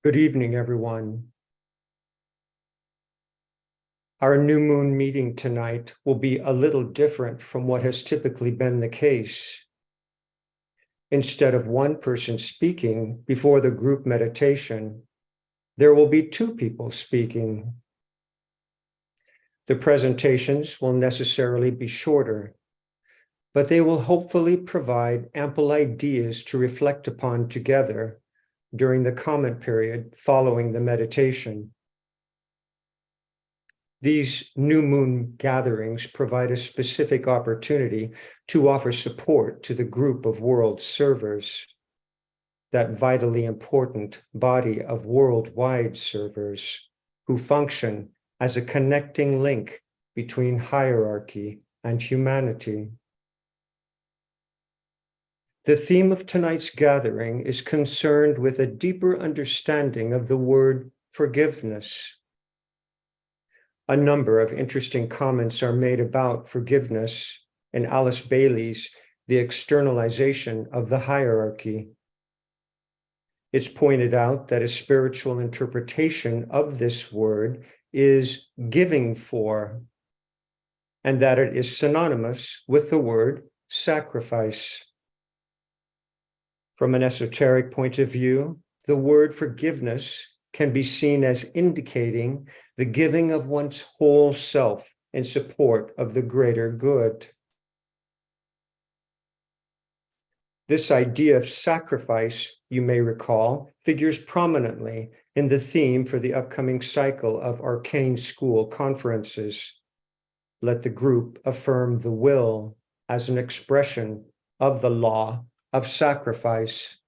Good evening, everyone. Our new moon meeting tonight will be a little different from what has typically been the case. Instead of one person speaking before the group meditation, there will be two people speaking. The presentations will necessarily be shorter, but they will hopefully provide ample ideas to reflect upon together during the comment period following the meditation. These new moon gatherings provide a specific opportunity to offer support to the group of world servers, that vitally important body of worldwide servers who function as a connecting link between hierarchy and humanity. The theme of tonight's gathering is concerned with a deeper understanding of the word forgiveness. A number of interesting comments are made about forgiveness in Alice Bailey's The Externalization of the Hierarchy. It's pointed out that a spiritual interpretation of this word is giving for, and that it is synonymous with the word sacrifice. From an esoteric point of view, the word forgiveness can be seen as indicating the giving of one's whole self in support of the greater good. This idea of sacrifice, you may recall, figures prominently in the theme for the upcoming cycle of Arcane School conferences. Let the group affirm the will as an expression of the law of sacrifice.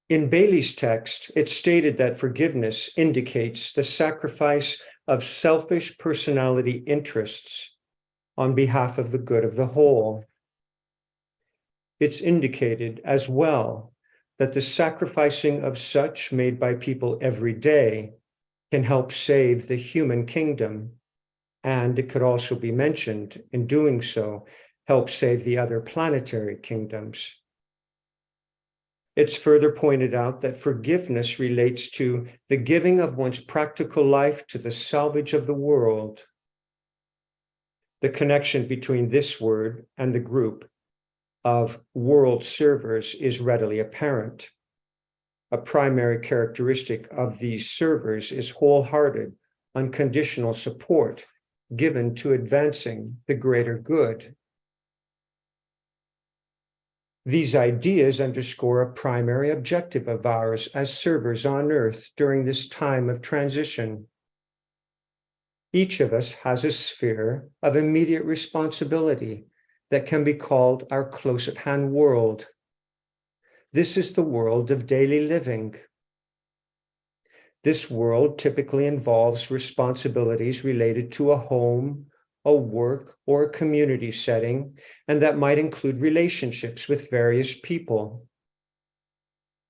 In Bailey's text, it's stated that forgiveness indicates the sacrifice of selfish personality interests on behalf of the good of the whole. It's indicated as well that the sacrificing of such made by people every day can help save the human kingdom, and it could also be mentioned, in doing so, help save the other planetary kingdoms. It's further pointed out that forgiveness relates to the giving of one's practical life to the salvage of the world. The connection between this word and the group of world servers is readily apparent. A primary characteristic of these servers is wholehearted, unconditional support given to advancing the greater good. These ideas underscore a primary objective of ours as servers on Earth during this time of transition. Each of us has a sphere of immediate responsibility that can be called our close-at-hand world. This is the world of daily living. This world typically involves responsibilities related to a home, a work, or a community setting, and that might include relationships with various people.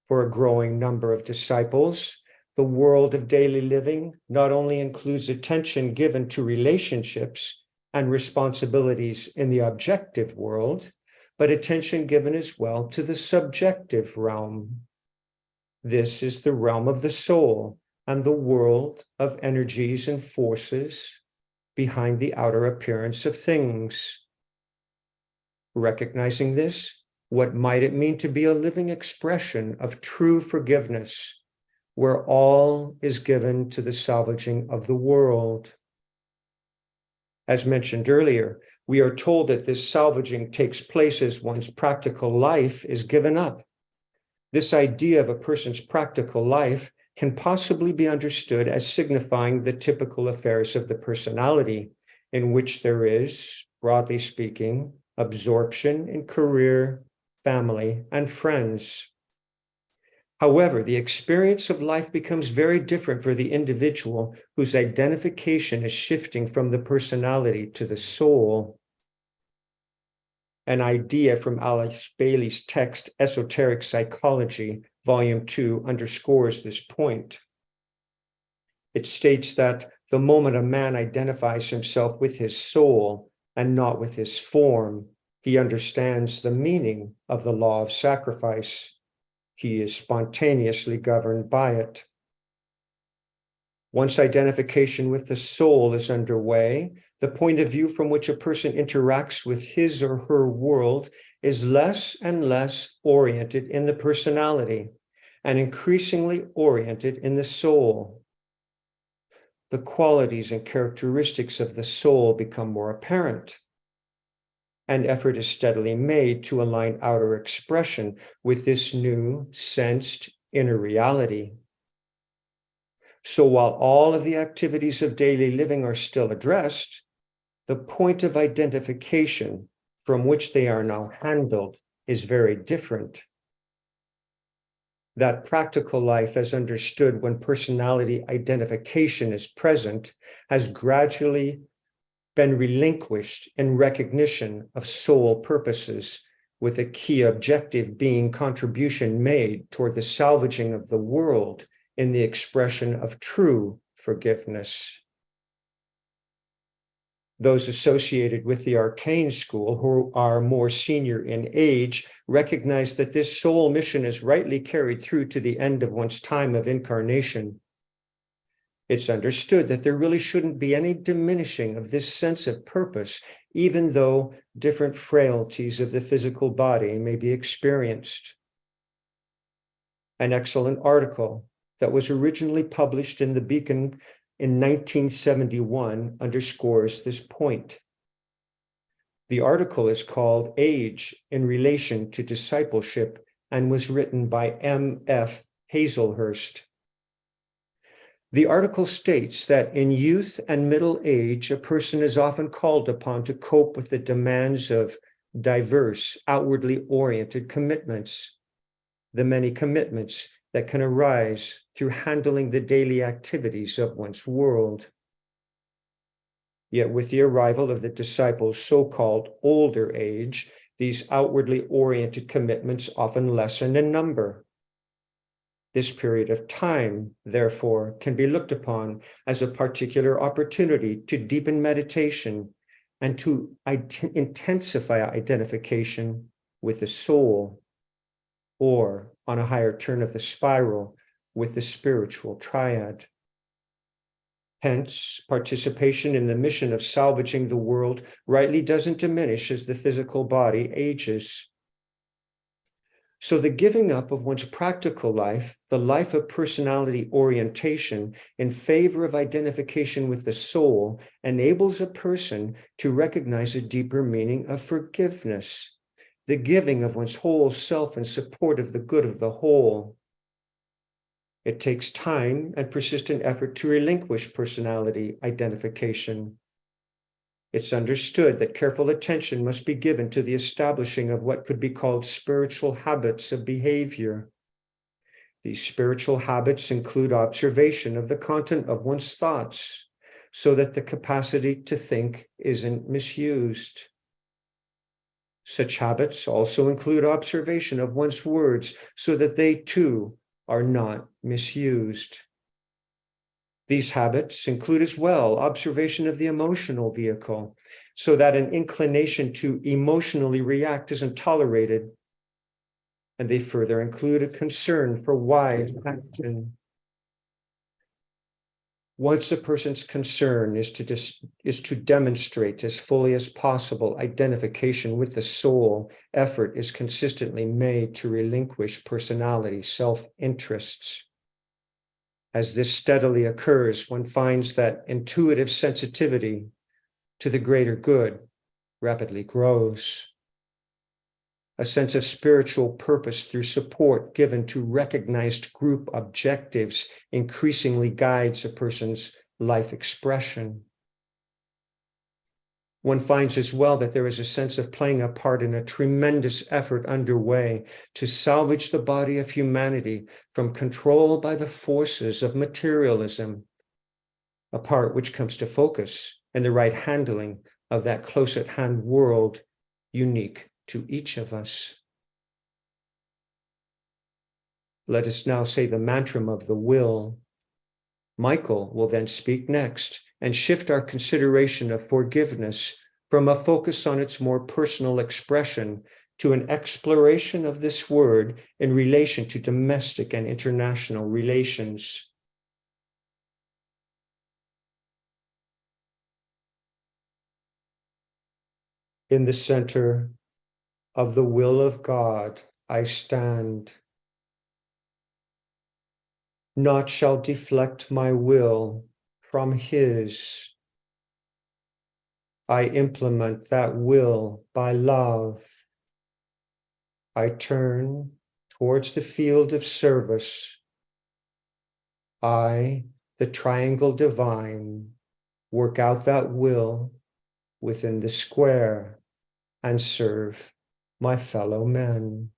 For a growing number of disciples, the world of daily living not only includes attention given to relationships and responsibilities in the objective world, but attention given as well to the subjective realm. This is the realm of the soul and the world of energies and forces behind the outer appearance of things. Recognizing this, what might it mean to be a living expression of true forgiveness, where all is given to the salvaging of the world? As mentioned earlier, we are told that this salvaging takes place as one's practical life is given up. This idea of a person's practical life can possibly be understood as signifying the typical affairs of the personality, in which there is, broadly speaking, absorption in career, family, and friends. However, the experience of life becomes very different for the individual whose identification is shifting from the personality to the soul. An idea from Alice Bailey's text, Esoteric Psychology, Volume 2, underscores this point. It states that the moment a man identifies himself with his soul and not with his form, he understands the meaning of the law of sacrifice. He is spontaneously governed by it. Once identification with the soul is underway, the point of view from which a person interacts with his or her world is less and less oriented in the personality and increasingly oriented in the soul. The qualities and characteristics of the soul become more apparent, and effort is steadily made to align outer expression with this new sensed inner reality. So while all of the activities of daily living are still addressed, the point of identification from which they are now handled is very different. That practical life, as understood when personality identification is present, has gradually been relinquished in recognition of soul purposes, with a key objective being contribution made toward the salvaging of the world in the expression of true forgiveness. Those associated with the arcane school, who are more senior in age, recognize that this soul mission is rightly carried through to the end of one's time of incarnation. It's understood that there really shouldn't be any diminishing of this sense of purpose, even though different frailties of the physical body may be experienced. An excellent article that was originally published in the Beacon in 1971 underscores this point. The article is called Age in Relation to Discipleship and was written by M.F. Hazelhurst. The article states that in youth and middle age, a person is often called upon to cope with the demands of diverse, outwardly oriented commitments, the many commitments that can arise through handling the daily activities of one's world. Yet with the arrival of the disciples' so-called older age, these outwardly oriented commitments often lessen in number. This period of time, therefore, can be looked upon as a particular opportunity to deepen meditation and to intensify identification with the soul, or on a higher turn of the spiral, with the spiritual triad. Hence, participation in the mission of salvaging the world rightly doesn't diminish as the physical body ages. So the giving up of one's practical life, the life of personality orientation, in favor of identification with the soul, enables a person to recognize a deeper meaning of forgiveness, the giving of one's whole self in support of the good of the whole. It takes time and persistent effort to relinquish personality identification. It's understood that careful attention must be given to the establishing of what could be called spiritual habits of behavior. These spiritual habits include observation of the content of one's thoughts, so that the capacity to think isn't misused. Such habits also include observation of one's words, so that they too are not misused. These habits include as well observation of the emotional vehicle, so that an inclination to emotionally react isn't tolerated. And they further include a concern for wise action. Once a person's concern is to demonstrate as fully as possible identification with the soul, effort is consistently made to relinquish personality self-interests. As this steadily occurs, one finds that intuitive sensitivity to the greater good rapidly grows. A sense of spiritual purpose through support given to recognized group objectives increasingly guides a person's life expression. One finds as well that there is a sense of playing a part in a tremendous effort underway to salvage the body of humanity from control by the forces of materialism, a part which comes to focus in the right handling of that close at hand world unique to each of us. Let us now say the mantra of the will. Michael will then speak next and shift our consideration of forgiveness from a focus on its more personal expression to an exploration of this word in relation to domestic and international relations. In the center of the will of God, I stand. Naught shall deflect my will from His. I implement that will by love. I turn towards the field of service. I, the triangle divine, work out that will within the square and serve my fellow men.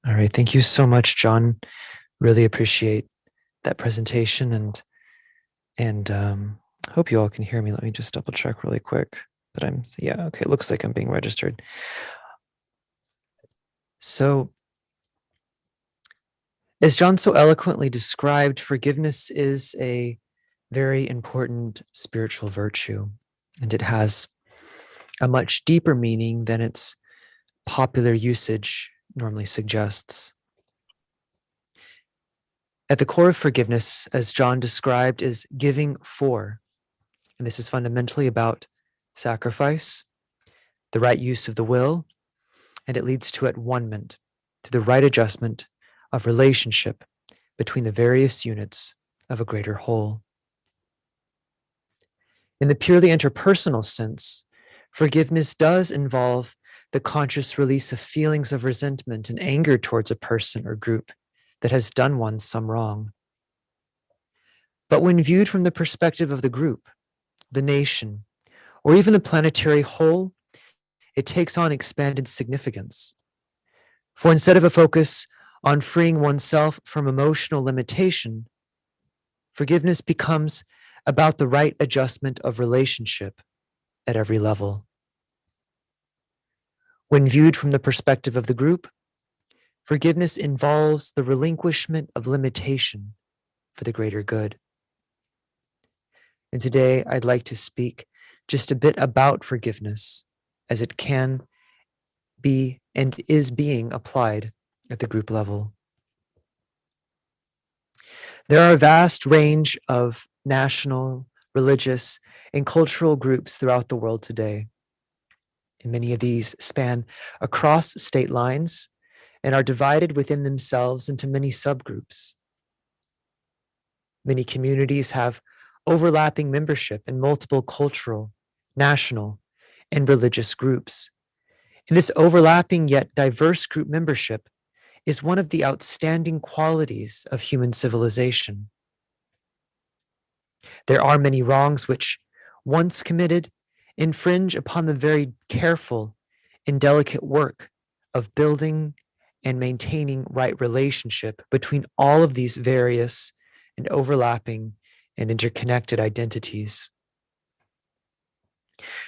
All right. Thank you so much, John. Really appreciate that presentation and hope you all can hear me. Let me just double check really quick that okay. It looks like I'm being registered. So as John so eloquently described, forgiveness is a very important spiritual virtue, and it has a much deeper meaning than its popular usage normally suggests. At the core of forgiveness, as John described, is giving for. And this is fundamentally about sacrifice, the right use of the will, and it leads to at-one-ment, to the right adjustment of relationship between the various units of a greater whole. In the purely interpersonal sense, forgiveness does involve the conscious release of feelings of resentment and anger towards a person or group that has done one some wrong. But when viewed from the perspective of the group, the nation, or even the planetary whole, it takes on expanded significance. For instead of a focus on freeing oneself from emotional limitation, forgiveness becomes about the right adjustment of relationship at every level. When viewed from the perspective of the group, forgiveness involves the relinquishment of limitation for the greater good. And today I'd like to speak just a bit about forgiveness as it can be and is being applied at the group level. There are a vast range of national, religious, and cultural groups throughout the world today. And many of these span across state lines and are divided within themselves into many subgroups. Many communities have overlapping membership in multiple cultural, national, and religious groups. And this overlapping yet diverse group membership is one of the outstanding qualities of human civilization. There are many wrongs which, once committed, infringe upon the very careful and delicate work of building and maintaining right relationship between all of these various and overlapping and interconnected identities.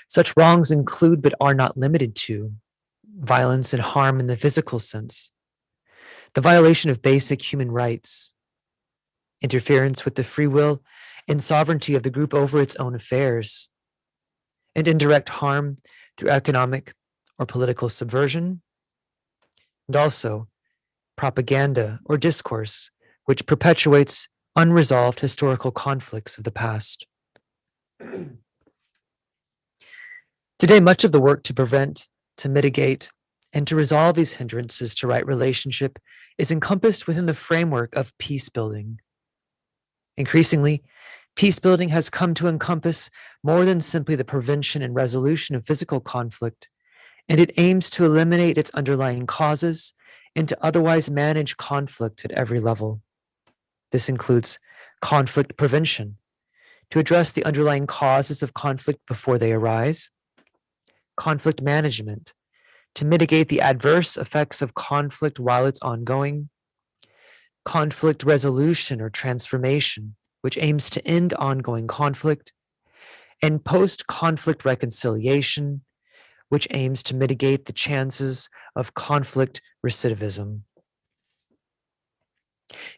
Such wrongs include, but are not limited to, violence and harm in the physical sense, the violation of basic human rights, interference with the free will and sovereignty of the group over its own affairs, and indirect harm through economic or political subversion, and also propaganda or discourse, which perpetuates unresolved historical conflicts of the past. Today, much of the work to prevent, to mitigate, and to resolve these hindrances to right relationship is encompassed within the framework of peace building. Increasingly, peace building has come to encompass more than simply the prevention and resolution of physical conflict and it aims to eliminate its underlying causes and to otherwise manage conflict at every level. This includes conflict prevention, to address the underlying causes of conflict before they arise, conflict management, to mitigate the adverse effects of conflict while it's ongoing, conflict resolution or transformation, which aims to end ongoing conflict, and post-conflict reconciliation, which aims to mitigate the chances of conflict recidivism.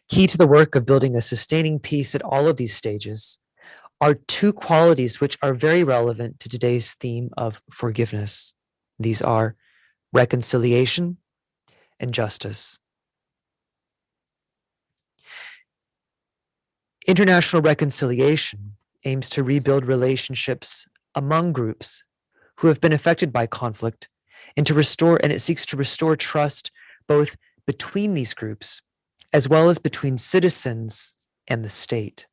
Key to the work of building a sustaining peace at all of these stages are two qualities which are very relevant to today's theme of forgiveness. These are reconciliation and justice. International reconciliation aims to rebuild relationships among groups who have been affected by conflict and it seeks to restore trust both between these groups as well as between citizens and the state.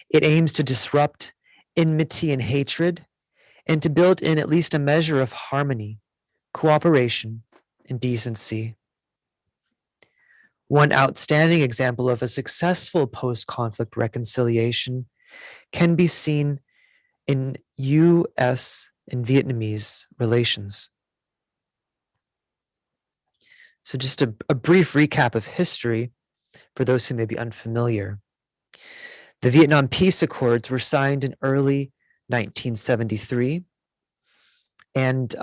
It aims to disrupt enmity and hatred and to build in at least a measure of harmony, cooperation, and decency. One outstanding example of a successful post-conflict reconciliation can be seen in US and Vietnamese relations. So just a brief recap of history for those who may be unfamiliar. The Vietnam Peace Accords were signed in early 1973. And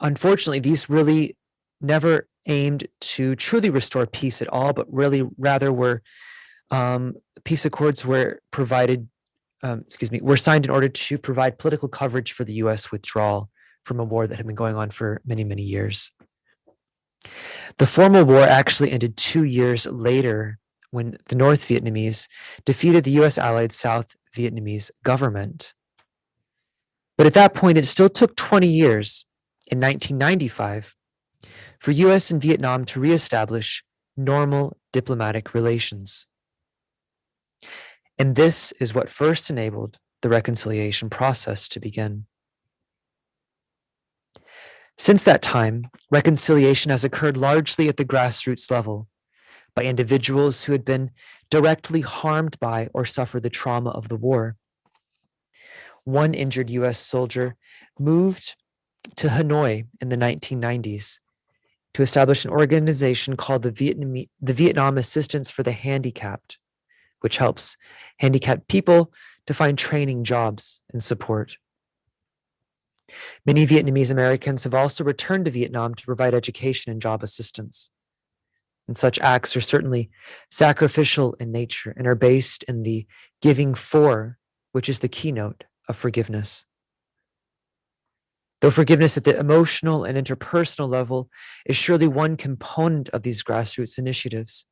unfortunately, these really never aimed to truly restore peace at all, but really rather were peace accords were were signed in order to provide political coverage for the US withdrawal from a war that had been going on for many, many years. The formal war actually ended 2 years later when the North Vietnamese defeated the US allied South Vietnamese government. But at that point, it still took 20 years, in 1995, for US and Vietnam to reestablish normal diplomatic relations. And this is what first enabled the reconciliation process to begin. Since that time, reconciliation has occurred largely at the grassroots level by individuals who had been directly harmed by or suffered the trauma of the war. One injured US soldier moved to Hanoi in the 1990s to establish an organization called the Vietnam Assistance for the Handicapped, which helps handicapped people to find training, jobs, and support. Many Vietnamese Americans have also returned to Vietnam to provide education and job assistance. And such acts are certainly sacrificial in nature and are based in the giving for, which is the keynote of forgiveness. Though forgiveness at the emotional and interpersonal level is surely one component of these grassroots initiatives,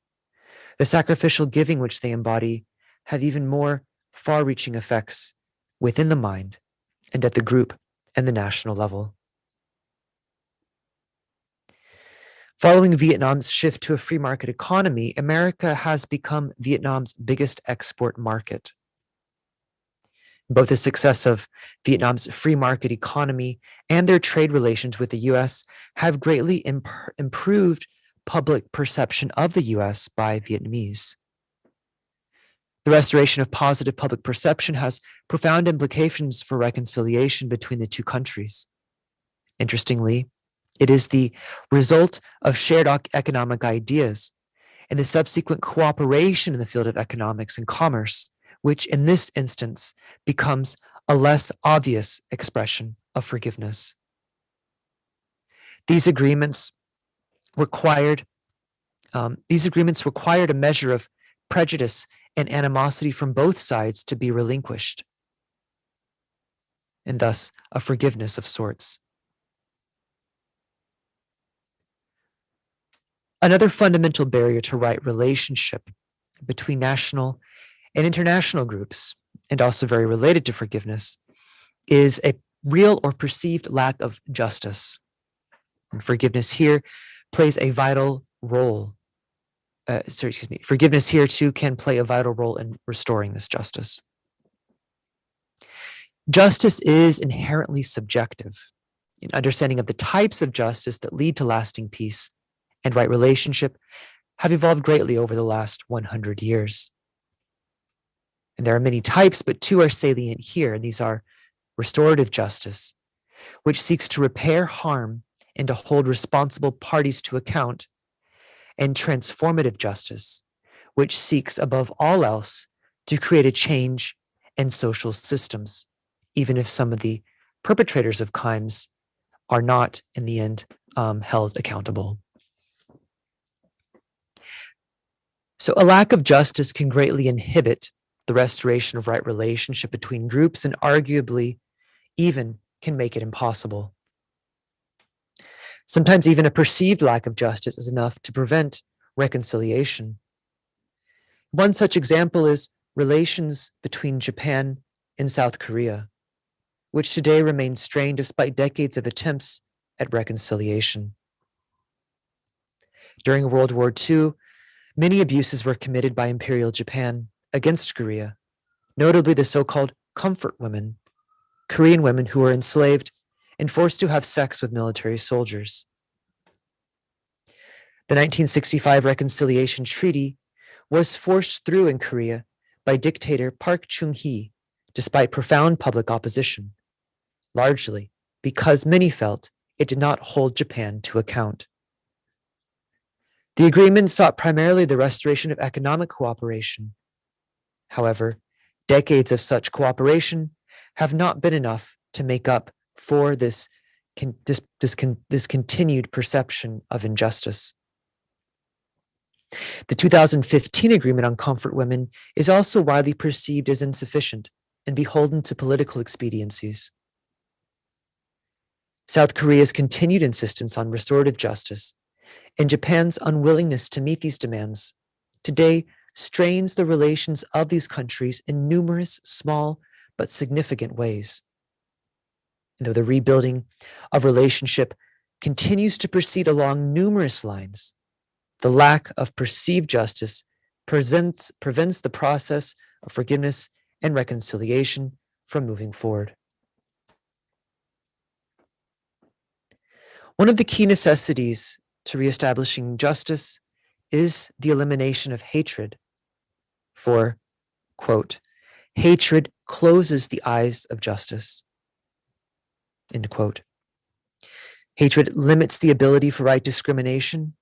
the sacrificial giving which they embody have even more far-reaching effects within the mind and at the group and the national level. Following Vietnam's shift to a free market economy, America has become Vietnam's biggest export market. Both the success of Vietnam's free market economy and their trade relations with the US have greatly improved public perception of the US by Vietnamese. The restoration of positive public perception has profound implications for reconciliation between the two countries. Interestingly, it is the result of shared economic ideas and the subsequent cooperation in the field of economics and commerce, which in this instance becomes a less obvious expression of forgiveness. These agreements required a measure of prejudice and animosity from both sides to be relinquished, and thus a forgiveness of sorts. Another fundamental barrier to right relationship between national and international groups, and also very related to forgiveness, is a real or perceived lack of justice. And forgiveness here plays a vital role. Forgiveness here too can play a vital role in restoring this justice. Justice is inherently subjective. An understanding of the types of justice that lead to lasting peace and right relationship have evolved greatly over the last 100 years. And there are many types, but two are salient here. And these are restorative justice, which seeks to repair harm and to hold responsible parties to account, and transformative justice, which seeks above all else to create a change in social systems, even if some of the perpetrators of crimes are not in the end held accountable. So a lack of justice can greatly inhibit the restoration of right relationship between groups and arguably even can make it impossible. Sometimes even a perceived lack of justice is enough to prevent reconciliation. One such example is relations between Japan and South Korea, which today remain strained despite decades of attempts at reconciliation. During World War II, many abuses were committed by Imperial Japan against Korea, notably the so-called comfort women, Korean women who were enslaved and forced to have sex with military soldiers. The 1965 Reconciliation Treaty was forced through in Korea by dictator Park Chung-hee, despite profound public opposition, largely because many felt it did not hold Japan to account. The agreement sought primarily the restoration of economic cooperation. However, decades of such cooperation have not been enough to make up for this continued perception of injustice. The 2015 agreement on comfort women is also widely perceived as insufficient and beholden to political expediencies. South Korea's continued insistence on restorative justice and Japan's unwillingness to meet these demands today strains the relations of these countries in numerous small but significant ways. And though the rebuilding of relationship continues to proceed along numerous lines, the lack of perceived justice prevents the process of forgiveness and reconciliation from moving forward. One of the key necessities to reestablishing justice is the elimination of hatred. For, quote, hatred closes the eyes of justice, end quote. Hatred limits the ability for right discrimination,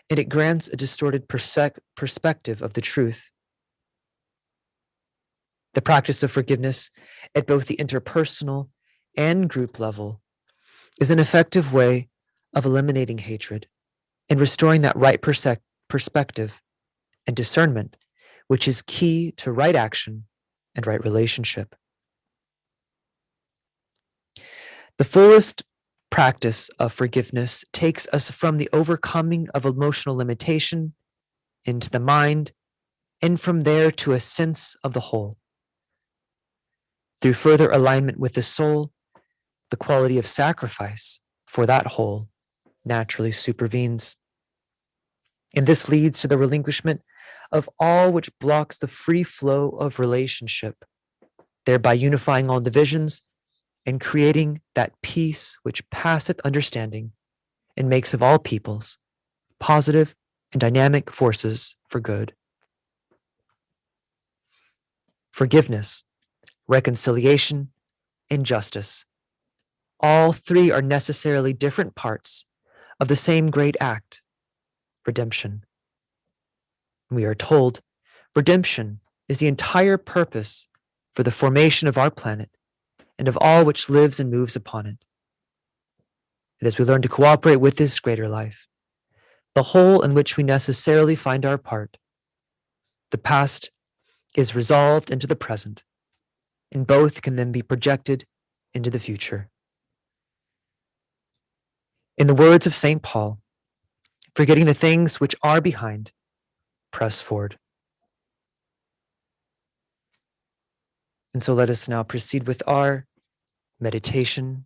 and it grants a distorted perspective of the truth. The practice of forgiveness at both the interpersonal and group level is an effective way of eliminating hatred and restoring that right perspective and discernment, which is key to right action and right relationship. The fullest practice of forgiveness takes us from the overcoming of emotional limitation into the mind, and from there to a sense of the whole. Through further alignment with the soul, the quality of sacrifice for that whole naturally supervenes. And this leads to the relinquishment of all which blocks the free flow of relationship, thereby unifying all divisions and creating that peace which passeth understanding and makes of all peoples positive and dynamic forces for good. Forgiveness, reconciliation, and justice. All three are necessarily different parts of the same great act, redemption. We are told redemption is the entire purpose for the formation of our planet and of all which lives and moves upon it. And as we learn to cooperate with this greater life, the whole in which we necessarily find our part, the past is resolved into the present, and both can then be projected into the future. In the words of St. Paul, forgetting the things which are behind, press forward. And so let us now proceed with our meditation,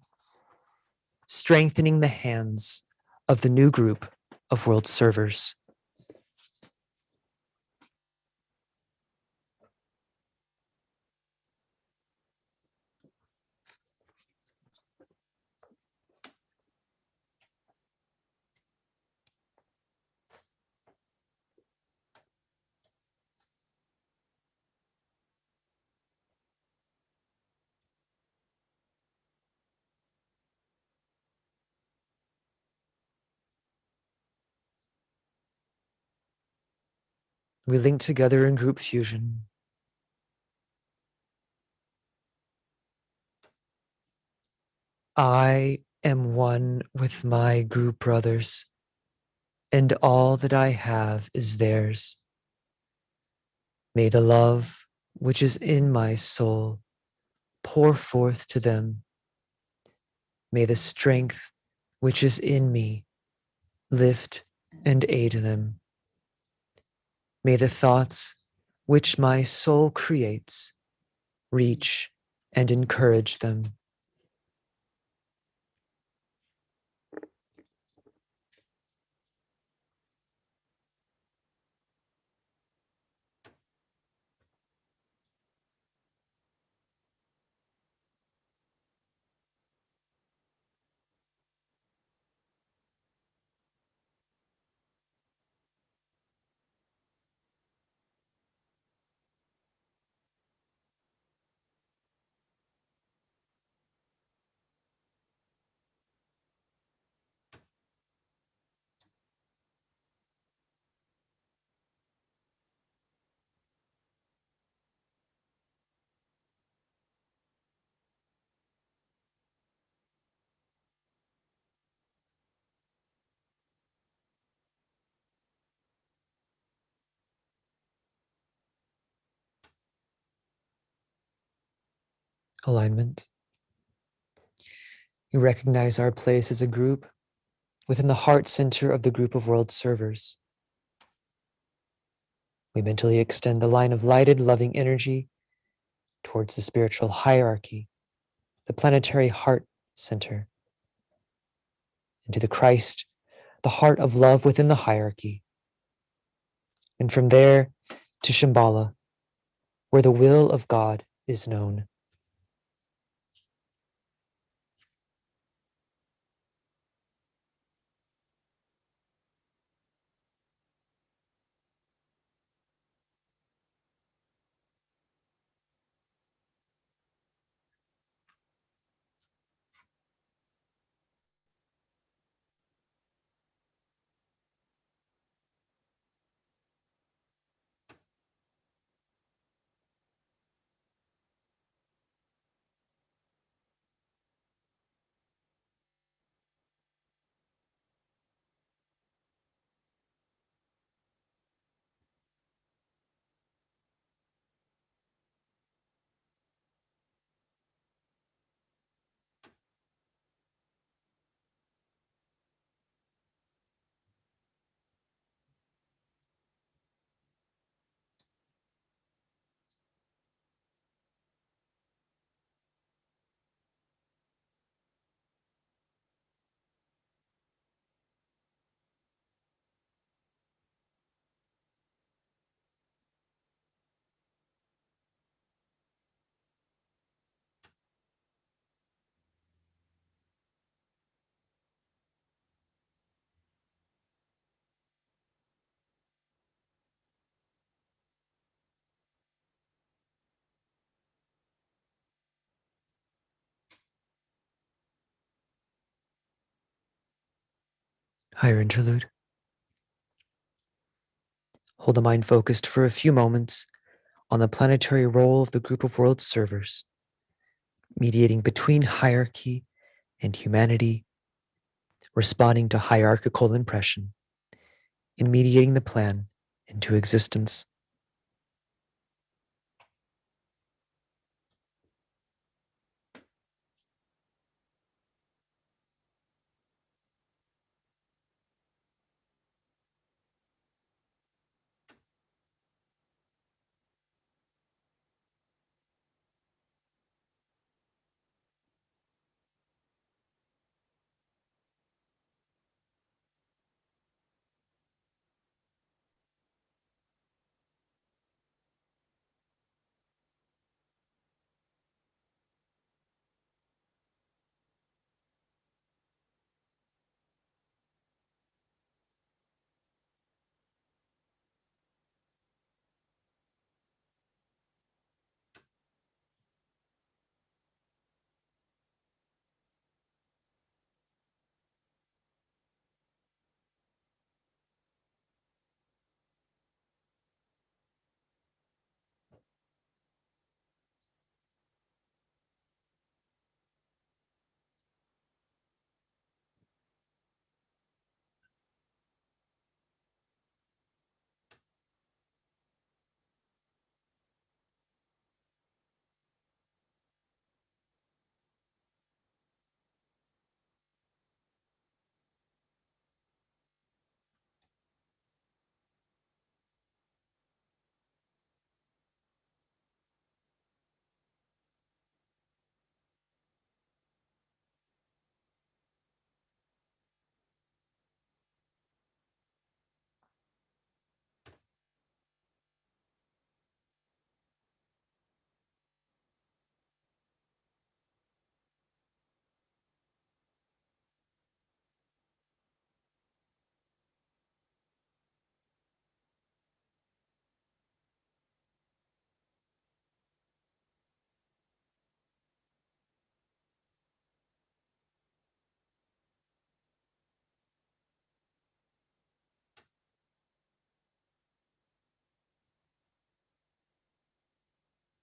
strengthening the hands of the new group of world servers. We link together in group fusion. I am one with my group brothers, and all that I have is theirs. May the love which is in my soul pour forth to them. May the strength which is in me lift and aid them. May the thoughts which my soul creates reach and encourage them. Alignment. We recognize our place as a group within the heart center of the group of world servers. We mentally extend the line of lighted, loving energy towards the spiritual hierarchy, the planetary heart center, into the Christ, the heart of love within the hierarchy. And from there to Shambhala, where the will of God is known. Higher interlude. Hold the mind focused for a few moments on the planetary role of the group of world servers, mediating between hierarchy and humanity, responding to hierarchical impression, and mediating the plan into existence.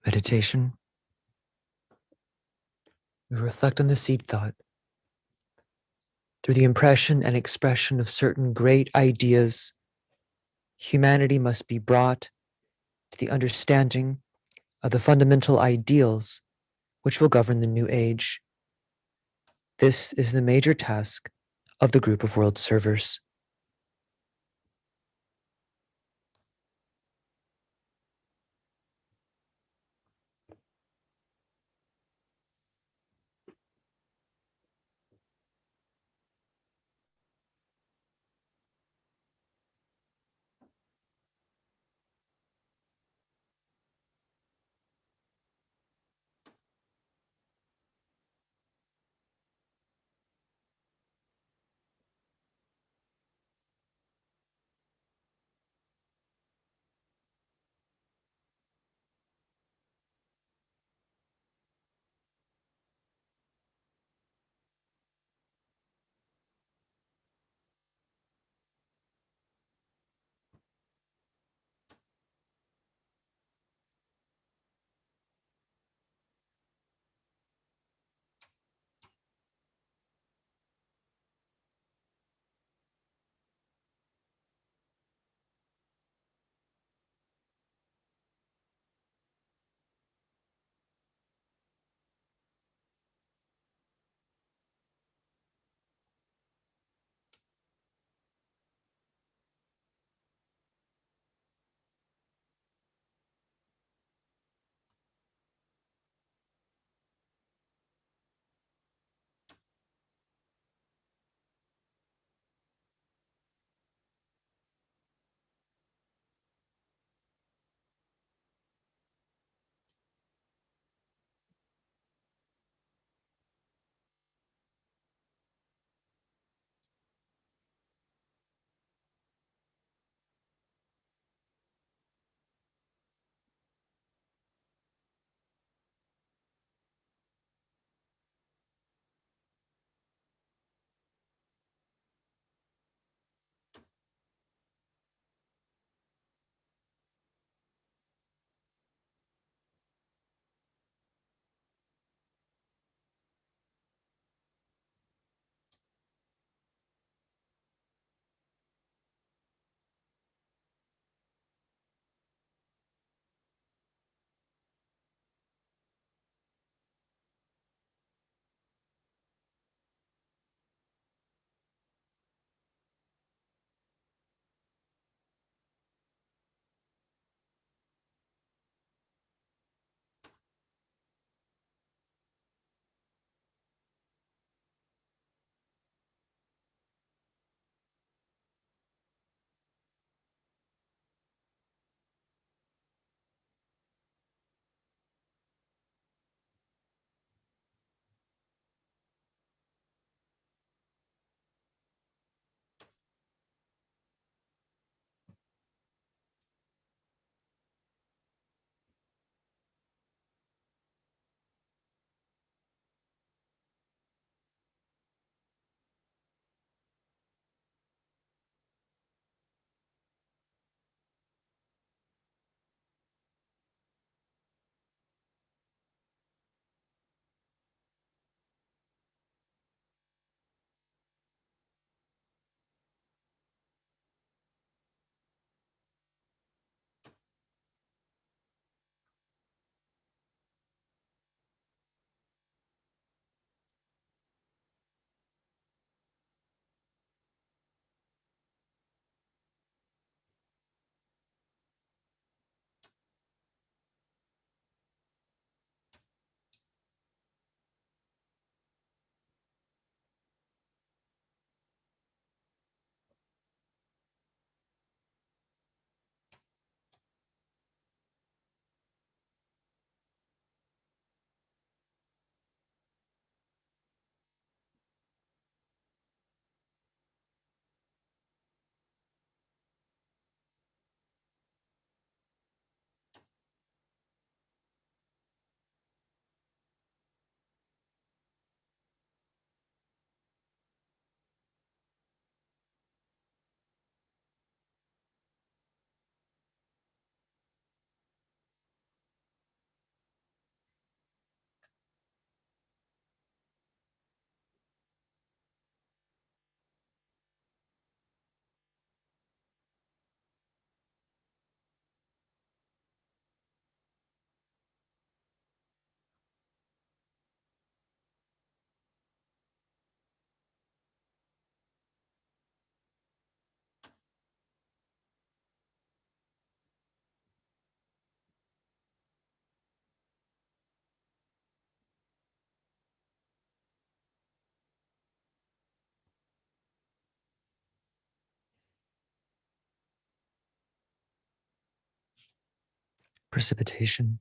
Meditation. We reflect on the seed thought. Through the impression and expression of certain great ideas, humanity must be brought to the understanding of the fundamental ideals which will govern the new age. This is the major task of the group of world servers. precipitation.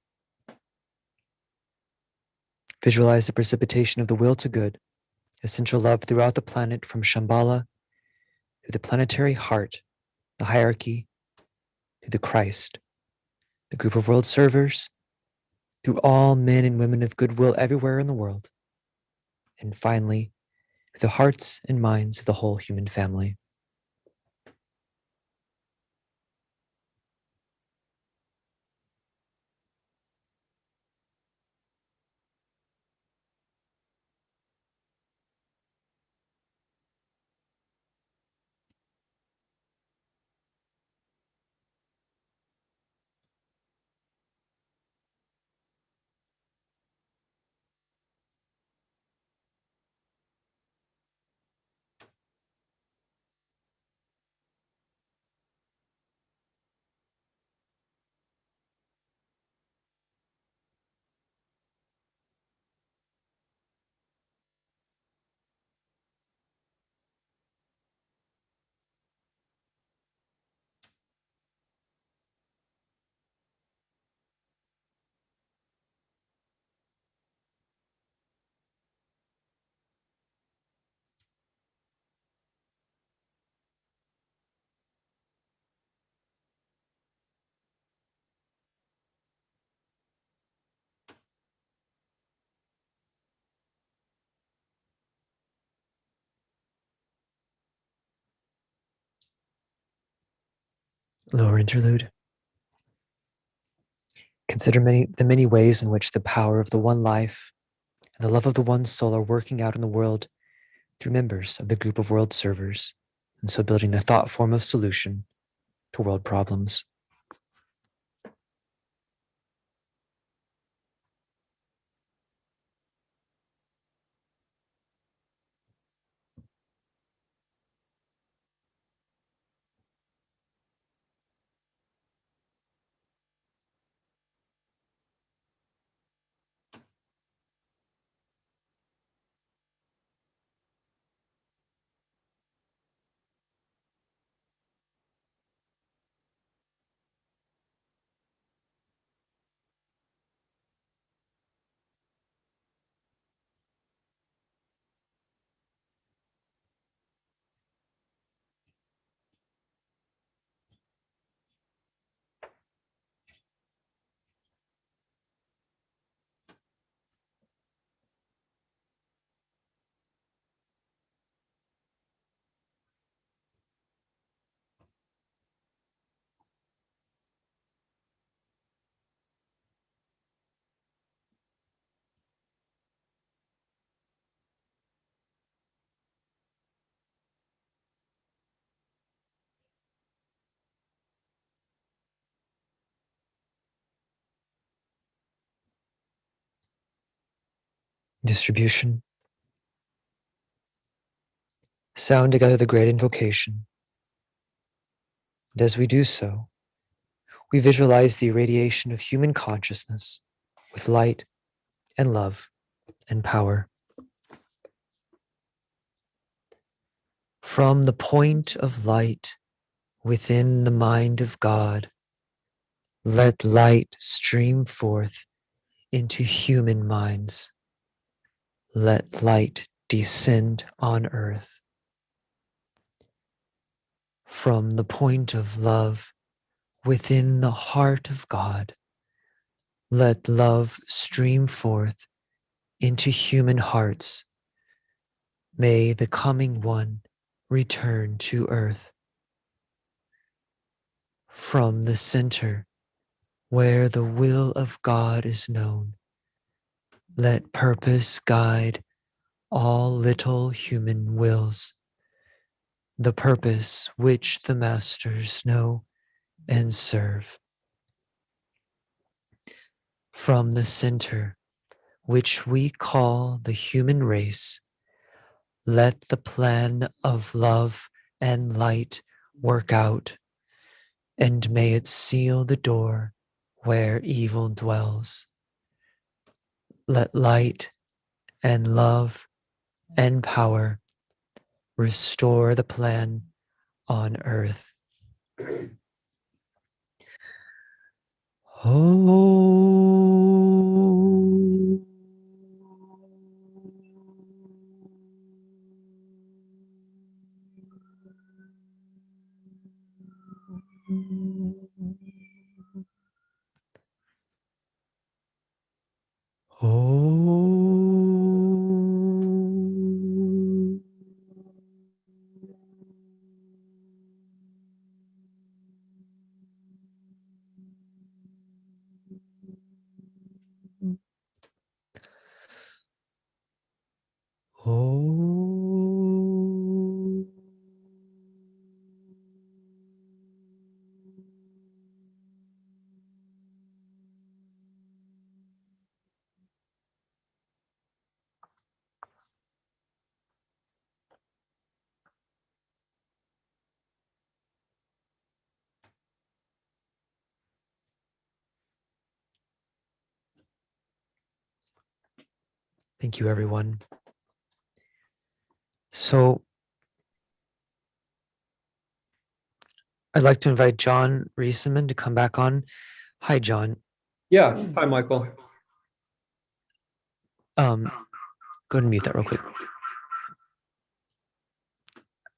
Visualize the precipitation of the will to good, essential love throughout the planet from Shambhala to the planetary heart, the hierarchy, to the Christ, the group of world servers, through all men and women of goodwill everywhere in the world, and finally, to the hearts and minds of the whole human family. Lower interlude. Consider the many ways in which the power of the one life and the love of the one soul are working out in the world through members of the group of world servers, and so building a thought form of solution to world problems. Distribution. Sound together the great invocation. And as we do so, we visualize the irradiation of human consciousness with light and love and power. From the point of light within the mind of God, let light stream forth into human minds. Let light descend on earth. From the point of love within the heart of God, let love stream forth into human hearts. May the coming one return to earth. From the center where the will of God is known, let purpose guide all little human wills, the purpose which the masters know and serve. From the center, which we call the human race, let the plan of love and light work out, and may it seal the door where evil dwells. Let light and love and power restore the plan on earth. Oh. Oh. Oh. Thank you, everyone. So I'd like to invite John Rieseman to come back on. Hi, John. Yeah. Hi, Michael. Go ahead and mute that real quick.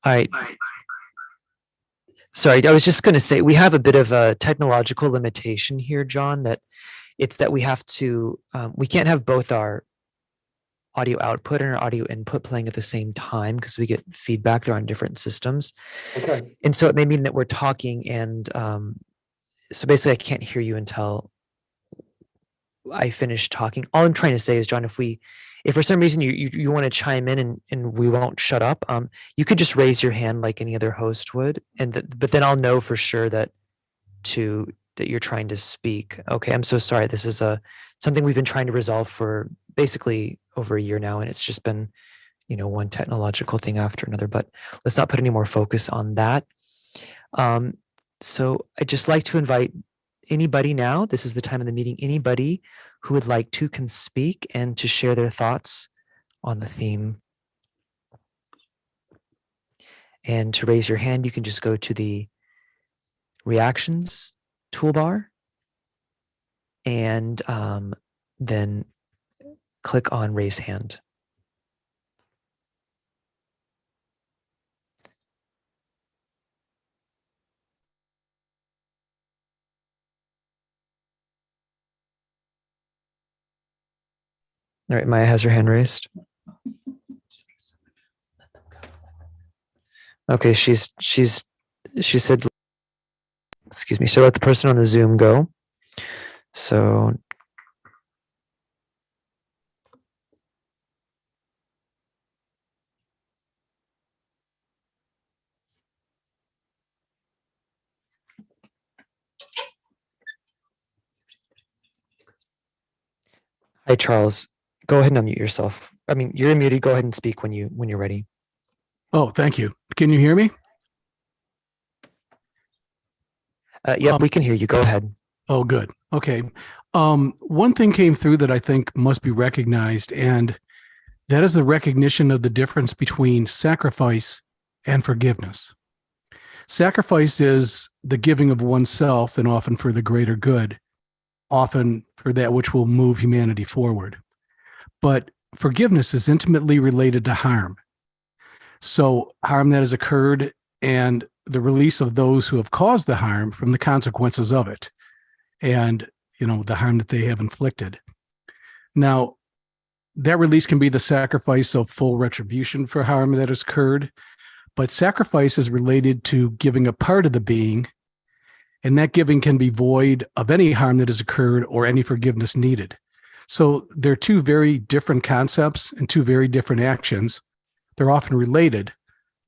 All right. Sorry, I was just going to say we have a bit of a technological limitation here, John, that it's that we have to, we can't have both our audio output and our audio input playing at the same time because we get feedback. They're on different systems. Okay. And so it may mean that we're talking and so basically I can't hear you until I finish talking. All I'm trying to say is, John, if for some reason you want to chime in and we won't shut up, you could just raise your hand like any other host would, but then I'll know for sure that you're trying to speak. Okay, I'm so sorry. This is something we've been trying to resolve for basically over a year now, and it's just been one technological thing after another. But let's not put any more focus on that. So I'd just like to invite anybody now. This is the time of the meeting. Anybody who would like to can speak and to share their thoughts on the theme. And to raise your hand, you can just go to the reactions toolbar and then click on raise hand. All right, Maya has her hand raised. Okay, she said, excuse me, so let the person on the Zoom go. So hi, Charles. Go ahead and unmute yourself. I mean, you're muted. Go ahead and speak when you're ready. Oh, thank you. Can you hear me? Yep, we can hear you. Go ahead. Oh, good. Okay. One thing came through that I think must be recognized, and that is the recognition of the difference between sacrifice and forgiveness. Sacrifice is the giving of oneself, and often for the greater good, often for that which will move humanity forward. But forgiveness is intimately related to harm. So harm that has occurred and the release of those who have caused the harm from the consequences of it and, the harm that they have inflicted. Now, that release can be the sacrifice of full retribution for harm that has occurred, but sacrifice is related to giving a part of the being, and that giving can be void of any harm that has occurred or any forgiveness needed. So they're two very different concepts and two very different actions. They're often related,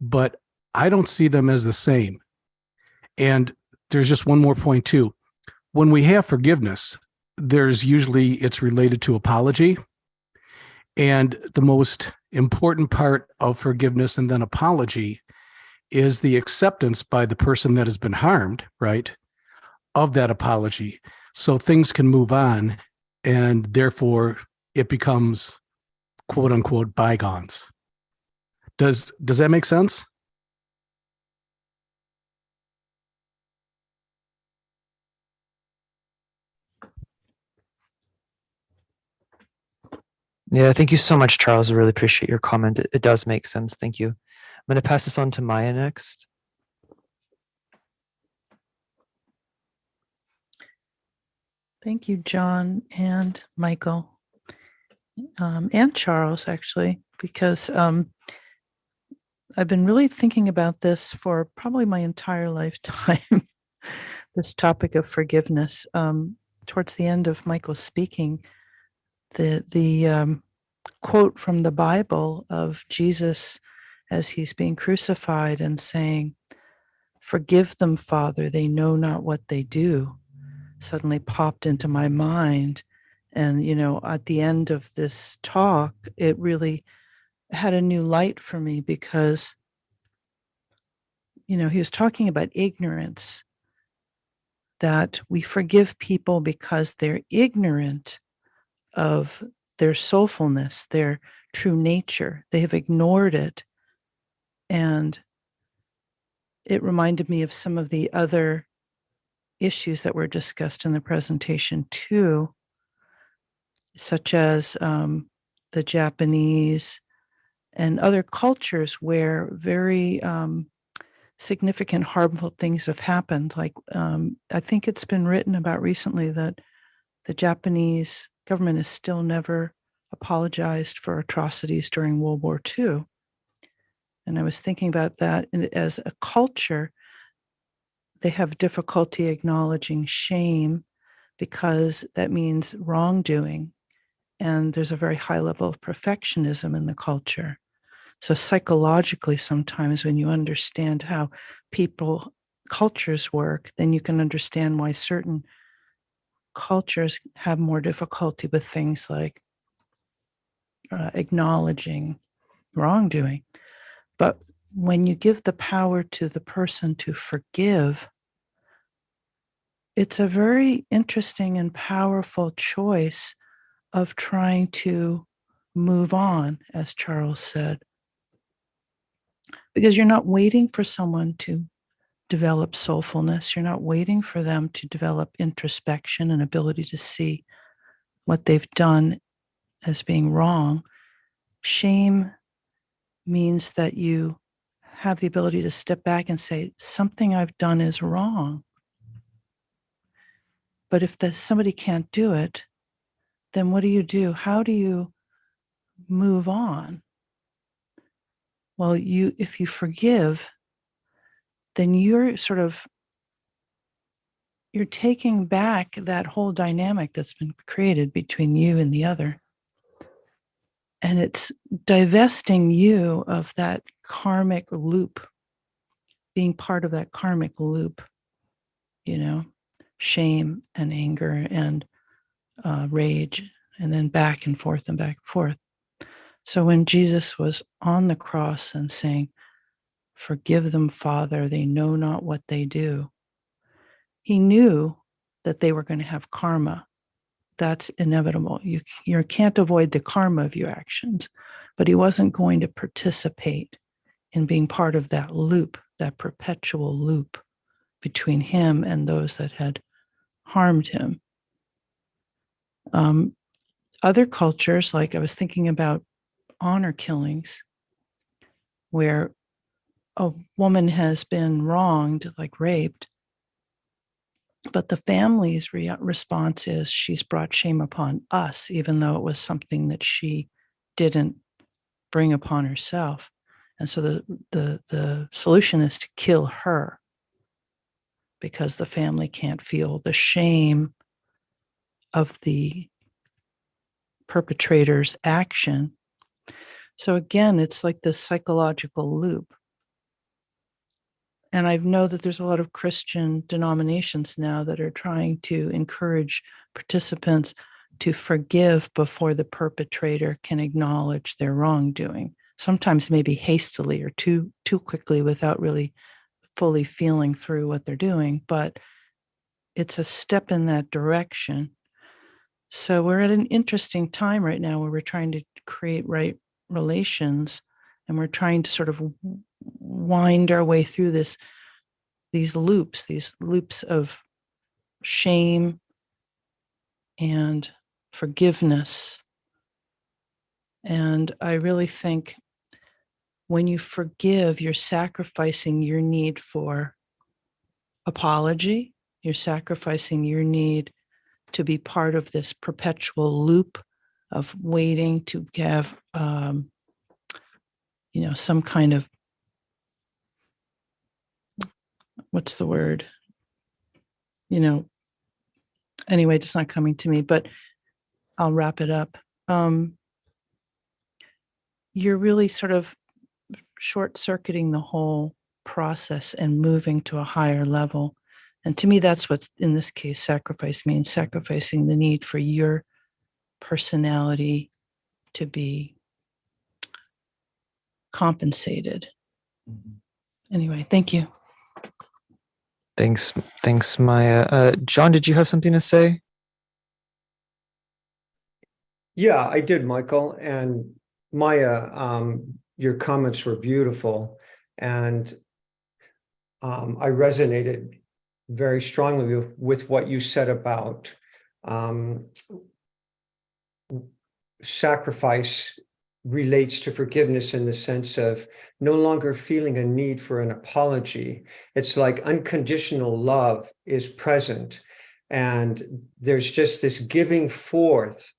but I don't see them as the same. And there's just one more point too. When we have forgiveness, it's related to apology. And the most important part of forgiveness and then apology is the acceptance by the person that has been harmed, right, of that apology. So things can move on, and therefore it becomes quote unquote bygones. Does that make sense? Yeah, thank you so much, Charles. I really appreciate your comment. It does make sense. Thank you. I'm going to pass this on to Maya next. Thank you, John and Michael, and Charles, actually, because I've been really thinking about this for probably my entire lifetime, this topic of forgiveness. Towards the end of Michael's speaking, the quote from the Bible of Jesus as he's being crucified and saying, "Forgive them, Father, they know not what they do," suddenly popped into my mind. And, at the end of this talk, it really had a new light for me because, he was talking about ignorance, that we forgive people because they're ignorant of their soulfulness, their true nature. They have ignored it. And it reminded me of some of the other issues that were discussed in the presentation too, such as the Japanese and other cultures where very significant harmful things have happened. Like I think it's been written about recently that the Japanese government has still never apologized for atrocities during World War II. And I was thinking about that as a culture, they have difficulty acknowledging shame because that means wrongdoing. And there's a very high level of perfectionism in the culture. So psychologically, sometimes when you understand how cultures work, then you can understand why certain cultures have more difficulty with things like acknowledging wrongdoing. But when you give the power to the person to forgive, it's a very interesting and powerful choice of trying to move on, as Charles said, because you're not waiting for someone to develop soulfulness. You're not waiting for them to develop introspection and ability to see what they've done as being wrong. Shame means that you have the ability to step back and say, something I've done is wrong. But if somebody can't do it, then what do you do? How do you move on? Well, if you forgive, then you're taking back that whole dynamic that's been created between you and the other. And it's divesting you of that karmic loop, being part of that karmic loop, shame and anger and rage, and then back and forth and back and forth. So when Jesus was on the cross and saying, "Forgive them, Father, they know not what they do," he knew that they were going to have karma. That's inevitable. You can't avoid the karma of your actions, but he wasn't going to participate in being part of that loop, that perpetual loop between him and those that had harmed him. Other cultures, like I was thinking about honor killings, where a woman has been wronged, like raped, but the family's response is she's brought shame upon us, even though it was something that she didn't bring upon herself. And so the solution is to kill her because the family can't feel the shame of the perpetrator's action. So again, it's like this psychological loop. And I know that there's a lot of Christian denominations now that are trying to encourage participants to forgive before the perpetrator can acknowledge their wrongdoing, sometimes maybe hastily or too quickly without really fully feeling through what they're doing. But it's a step in that direction. So we're at an interesting time right now where we're trying to create right relations, and we're trying to sort of wind our way through these loops of shame and forgiveness And I really think when you forgive, you're sacrificing your need for apology. You're sacrificing your need to be part of this perpetual loop of waiting to have, some kind of, what's the word? Anyway, it's not coming to me, but I'll wrap it up. You're really sort of short-circuiting the whole process and moving to a higher level. And to me, that's what, in this case, sacrifice means, sacrificing the need for your personality to be compensated. Anyway, thank you. Thanks, Maya. John, did you have something to say? Yeah, I did, Michael. And Maya, your comments were beautiful. And I resonated very strongly with what you said about sacrifice relates to forgiveness in the sense of no longer feeling a need for an apology. It's like unconditional love is present. And there's just this giving forth,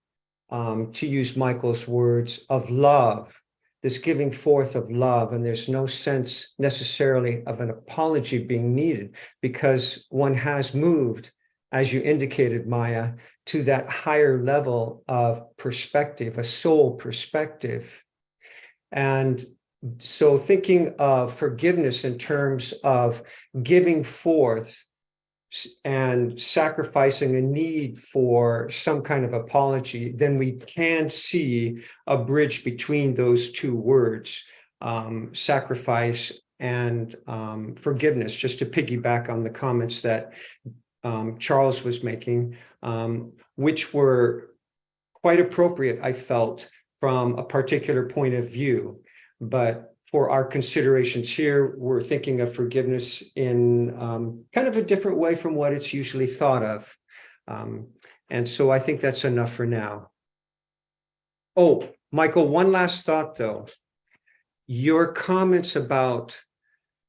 to use Michael's words, of love, this giving forth of love. And there's no sense necessarily of an apology being needed because one has moved, as you indicated, Maya, to that higher level of perspective, a soul perspective. And so thinking of forgiveness in terms of giving forth and sacrificing a need for some kind of apology, then we can see a bridge between those two words, sacrifice and forgiveness, just to piggyback on the comments that Charles was making, which were quite appropriate, I felt, from a particular point of view. But for our considerations here, we're thinking of forgiveness in kind of a different way from what it's usually thought of. And so I think that's enough for now. Oh, Michael, one last thought, though. Your comments about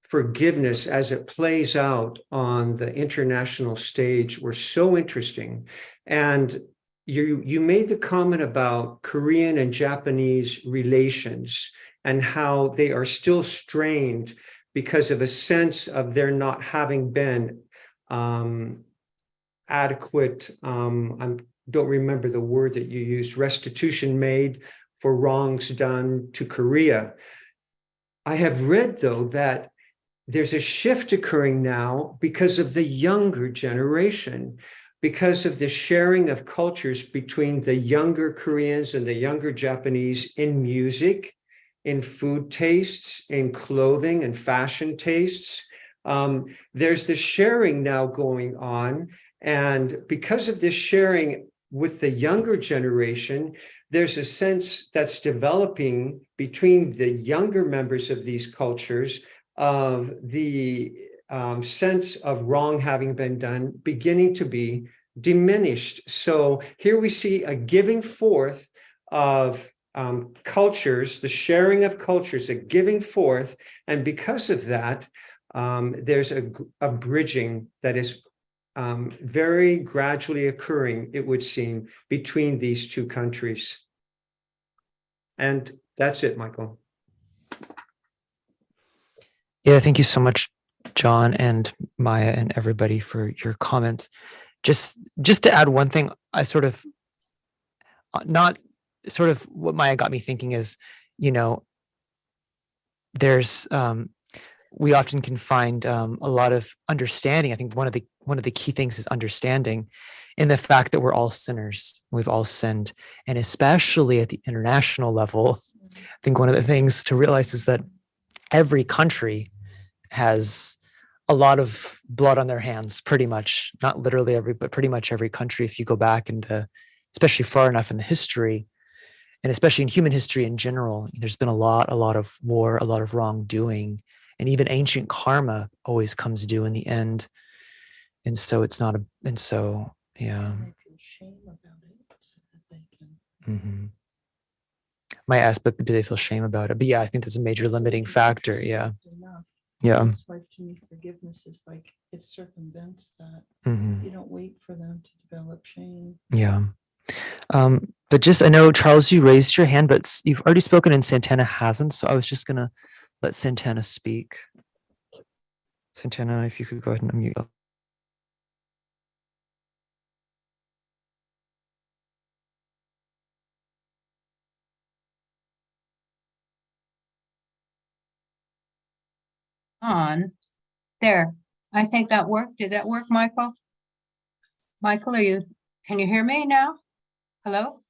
forgiveness as it plays out on the international stage were so interesting. And you made the comment about Korean and Japanese relations and how they are still strained because of a sense of there not having been adequate, I don't remember the word that you used, restitution made for wrongs done to Korea. I have read, though, that there's a shift occurring now because of the younger generation, because of the sharing of cultures between the younger Koreans and the younger Japanese in music, in food tastes, in clothing and fashion tastes. There's the sharing now going on. And because of this sharing with the younger generation, there's a sense that's developing between the younger members of these cultures of the sense of wrong having been done beginning to be diminished. So here we see a giving forth of cultures, the sharing of cultures, a giving forth. And because of that, there's a bridging that is very gradually occurring, it would seem, between these two countries. And that's it, Michael. Yeah, thank you so much, John and Maya and everybody for your comments. Just to add one thing, I sort of what Maya got me thinking is, there's we often can find a lot of understanding. I think one of the key things is understanding in the fact that we're all sinners. We've all sinned. And especially at the international level, I think one of the things to realize is that every country has a lot of blood on their hands, pretty much, not literally but pretty much every country. If you go back especially far enough in the history, and especially in human history in general, there's been a lot of war, a lot of wrongdoing, and even ancient karma always comes due in the end. And so it's not yeah. They feel shame about it so that they can. Mm-hmm. might ask, but do they feel shame about it? But yeah, I think that's a major limiting factor. Yeah. Yeah. That's why to me, forgiveness is like, it circumvents that. Mhm. You don't wait for them to develop shame. Yeah. But just, I know, Charles, you raised your hand, but you've already spoken and Santana hasn't. So I was just going to let Santana speak. Santana, if you could go ahead and unmute. On there. I think that worked. Did that work, Michael? Michael, can you hear me now? Hello?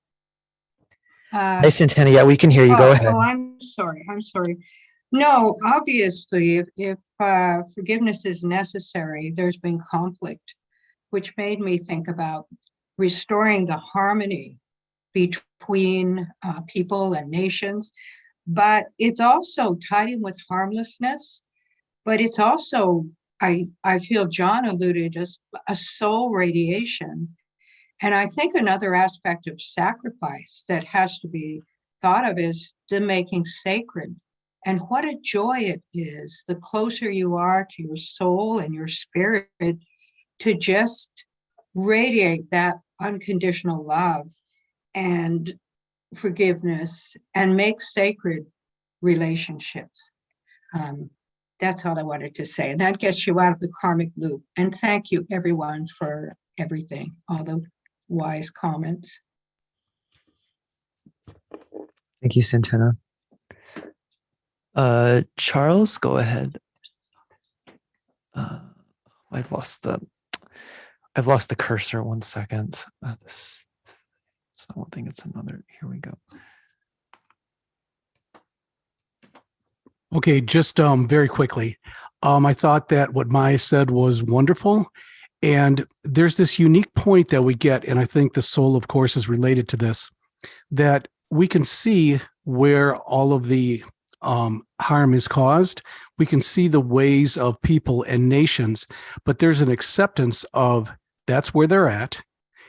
Hi, Santana. Yeah, we can hear you. Go ahead. Oh, I'm sorry. No, obviously, if forgiveness is necessary, there's been conflict, which made me think about restoring the harmony between people and nations. But it's also tied in with harmlessness. But it's also, I feel John alluded as a soul radiation. And I think another aspect of sacrifice that has to be thought of is the making sacred. And what a joy it is, the closer you are to your soul and your spirit, to just radiate that unconditional love and forgiveness and make sacred relationships. That's all I wanted to say. And that gets you out of the karmic loop. And thank you, everyone, for everything, all the wise comments. Thank you, Santana. Charles, go ahead. I've lost the cursor. 1 second. It's not one thing, it's another. Here we go. Okay, just very quickly. I thought that what Maya said was wonderful. And there's this unique point that we get, and I think the soul, of course, is related to this, that we can see where all of the harm is caused. We can see the ways of people and nations, but there's an acceptance of that's where they're at.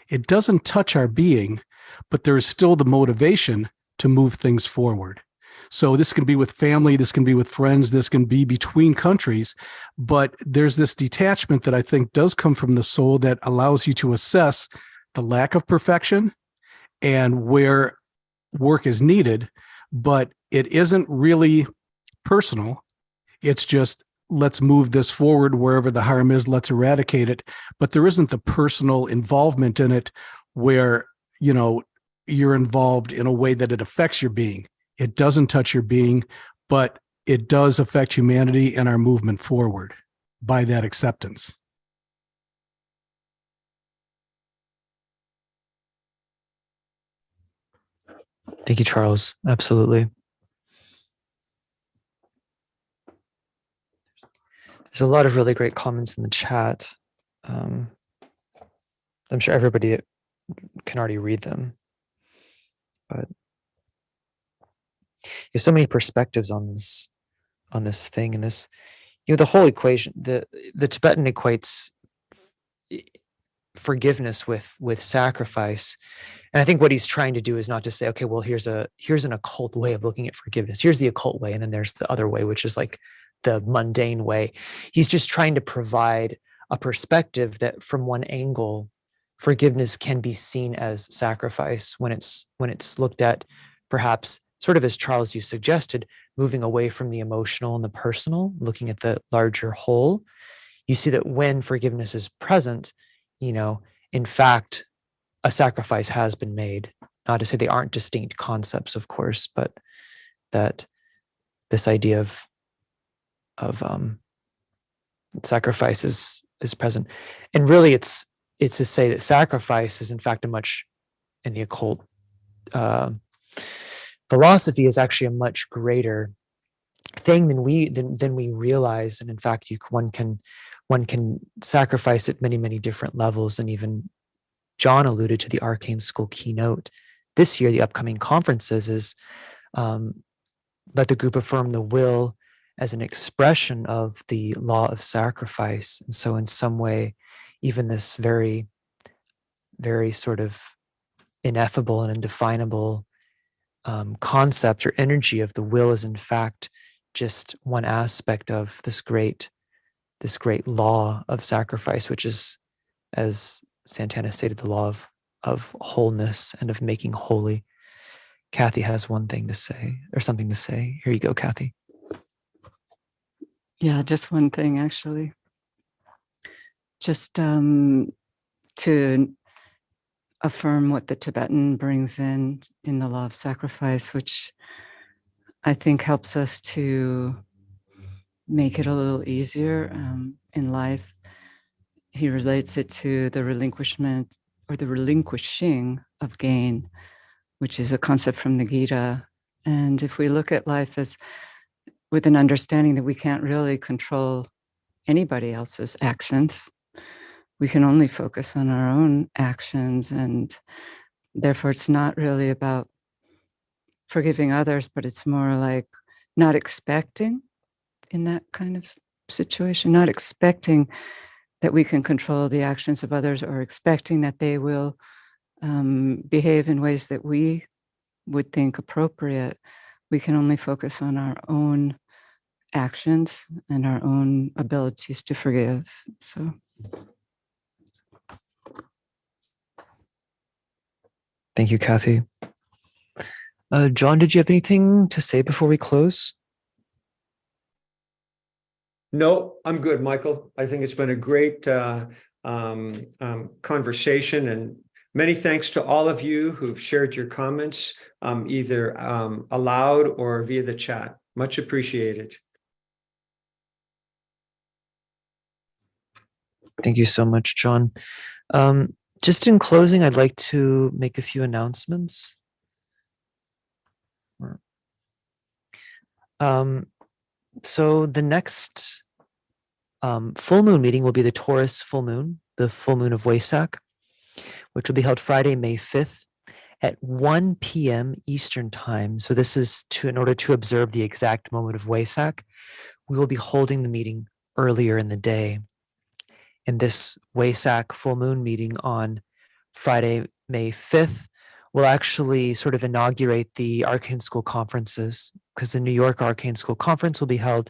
It doesn't touch our being, but there is still the motivation to move things forward. So this can be with family, this can be with friends, this can be between countries, but there's this detachment that I think does come from the soul that allows you to assess the lack of perfection and where work is needed, but it isn't really personal. It's just, let's move this forward wherever the harm is, let's eradicate it. But there isn't the personal involvement in it where, you're involved in a way that it affects your being. It doesn't touch your being, but it does affect humanity and our movement forward by that acceptance. Thank you, Charles. Absolutely. There's a lot of really great comments in the chat. I'm sure everybody can already read them, but there's so many perspectives on this thing, and this, the whole equation. The Tibetan equates forgiveness with sacrifice. And I think what he's trying to do is not to say, okay, well, here's an occult way of looking at forgiveness. Here's the occult way, and then there's the other way, which is like the mundane way. He's just trying to provide a perspective that from one angle, forgiveness can be seen as sacrifice when it's looked at, perhaps sort of as Charles, you suggested, moving away from the emotional and the personal, looking at the larger whole. You see that when forgiveness is present, in fact, a sacrifice has been made. Not to say they aren't distinct concepts, of course, but that this idea of sacrifice is present. And really it's to say that sacrifice is in fact in the occult philosophy, is actually a much greater thing than we realize. And in fact, one can sacrifice at many, many different levels. And even John alluded to the Arcane School keynote this year, the upcoming conferences, is let the group affirm the will as an expression of the law of sacrifice. And so in some way, even this very, very sort of ineffable and indefinable concept or energy of the will is in fact just one aspect of this great law of sacrifice, which is, as Santana stated, the law of wholeness and of making holy. Kathy has one thing to say or something to say. Here you go, Kathy. Yeah, just one thing, actually. Just to affirm what the Tibetan brings in the law of sacrifice, which I think helps us to make it a little easier in life. He relates it to the relinquishment or the relinquishing of gain, which is a concept from the Gita. And if we look at life as with an understanding that we can't really control anybody else's actions, we can only focus on our own actions. And therefore, it's not really about forgiving others, but it's more like not expecting in that kind of situation, not expecting that we can control the actions of others or expecting that they will behave in ways that we would think appropriate. We can only focus on our own actions and our own abilities to forgive. So. Thank you, Kathy. John, did you have anything to say before we close? No, I'm good, Michael. I think it's been a great conversation, and many thanks to all of you who've shared your comments, either aloud or via the chat. Much appreciated. Thank you so much, John. Just in closing, I'd like to make a few announcements. So the next full moon meeting will be the Taurus full moon, the full moon of Wesak, which will be held Friday, May 5th at 1 p.m. Eastern time. So this is in order to observe the exact moment of Wesak. We will be holding the meeting earlier in the day. In this Wesak full moon meeting on Friday, May 5th, we'll actually sort of inaugurate the Arcane School conferences, because the New York Arcane School conference will be held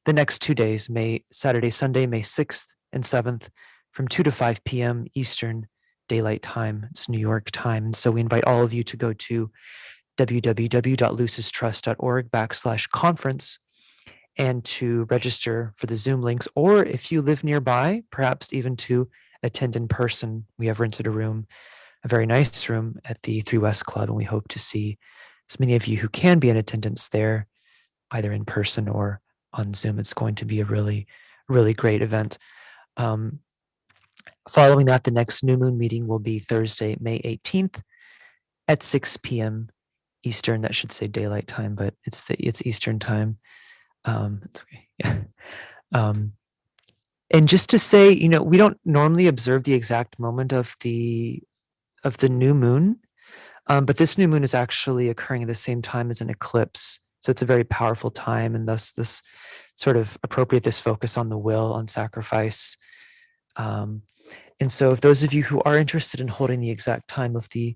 the next 2 days, Saturday, Sunday, May 6th and 7th, from 2 to 5 p.m. Eastern Daylight Time. It's New York time. And so we invite all of you to go to www.lucistrust.org/conference and to register for the Zoom links, or if you live nearby, perhaps even to attend in person. We have rented a room, a very nice room at the 3 West Club, and we hope to see as many of you who can be in attendance there, either in person or on Zoom. It's going to be a really, really great event. Following that, the next new moon meeting will be Thursday, May 18th at 6 p.m. Eastern. That should say daylight time, but it's Eastern time. It's okay. Yeah. And just to say, we don't normally observe the exact moment of the new moon, but this new moon is actually occurring at the same time as an eclipse. So it's a very powerful time, and thus this sort of appropriate this focus on the will, on sacrifice. And so if those of you who are interested in holding the exact time of the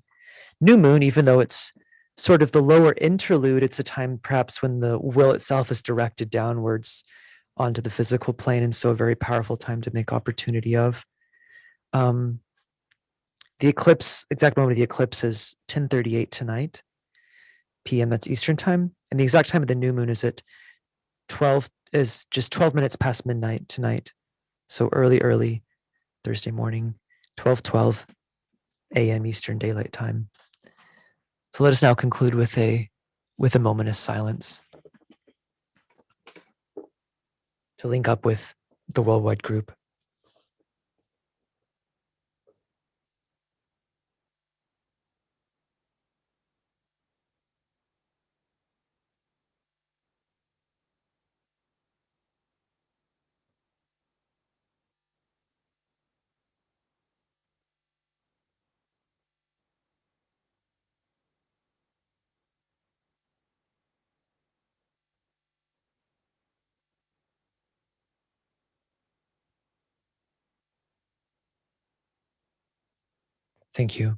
new moon, even though it's sort of the lower interlude, it's a time perhaps when the will itself is directed downwards onto the physical plane, and so a very powerful time to make opportunity of. The exact moment of the eclipse is 10:38 tonight, p.m. That's Eastern time, and the exact time of the new moon is just 12 minutes past midnight tonight. So early Thursday morning, 12:12 a.m. Eastern Daylight Time. So let us now conclude with a moment of silence to link up with the worldwide group. Thank you.